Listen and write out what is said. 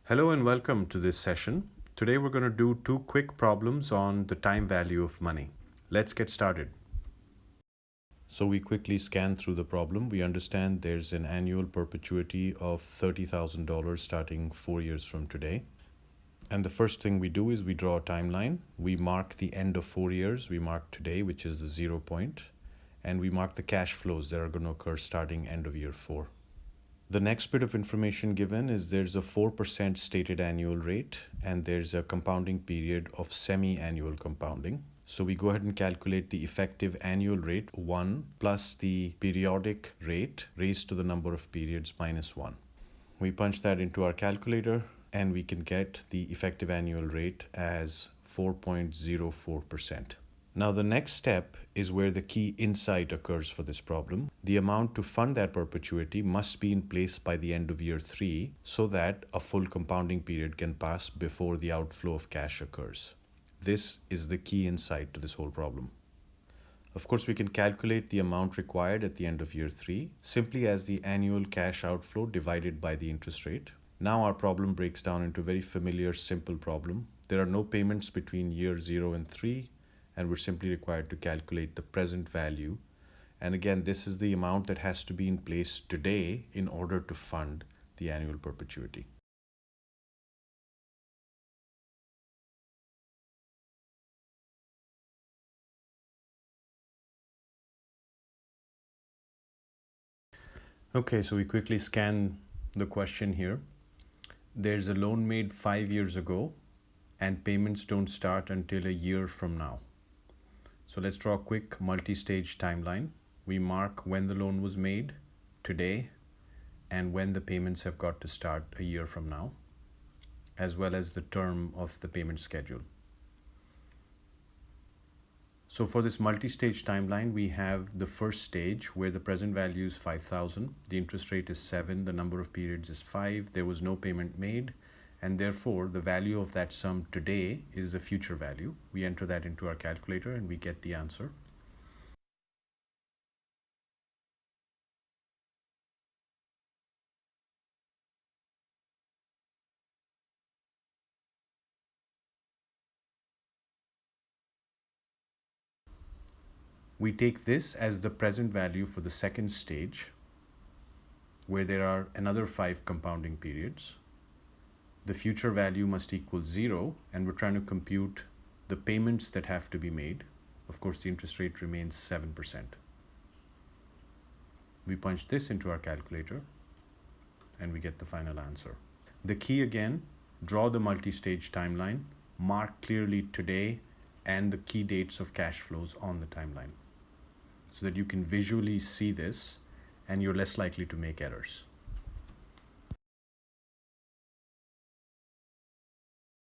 Hello and welcome to this session. Today we're going to do two quick problems on the time value of money. Let's get started. So we quickly scan through the problem. We understand there's an annual perpetuity of $30,000 starting 4 years from today. And the first thing we do is we draw a timeline. We mark the end of 4 years. We mark today, which is the 0 point. And we mark the cash flows that are going to occur starting end of year 4. The next bit of information given is there's a 4% stated annual rate and there's a compounding period of semi-annual compounding. So we go ahead and calculate the effective annual rate 1 plus the periodic rate raised to the number of periods minus 1. We punch that into our calculator and we can get the effective annual rate as 4.04%. Now the next step is where the key insight occurs for this problem. The amount to fund that perpetuity must be in place by the end of year 3 so that a full compounding period can pass before the outflow of cash occurs. This is the key insight to this whole problem. Of course, we can calculate the amount required at the end of year 3 simply as the annual cash outflow divided by the interest rate. Now our problem breaks down into a very familiar simple problem. There are no payments between year 0 and 3. And we're simply required to calculate the present value. And again, this is the amount that has to be in place today in order to fund the annual perpetuity. Okay, so we quickly scan the question here. There's a loan made 5 years ago and payments don't start until a year from now. So let's draw a quick multi-stage timeline. We mark when the loan was made, today, and when the payments have got to start a year from now, as well as the term of the payment schedule. So for this multi-stage timeline, we have the first stage where the present value is 5,000, the interest rate is 7, the number of periods is 5, there was no payment made, and therefore the value of that sum today is the future value. We enter that into our calculator and we get the answer. We take this as the present value for the second stage, where there are another 5 compounding periods. The future value must equal 0, and we're trying to compute the payments that have to be made. Of course, the interest rate remains 7%. We punch this into our calculator, and we get the final answer. The key again, draw the multi-stage timeline, mark clearly today and the key dates of cash flows on the timeline so that you can visually see this and you're less likely to make errors.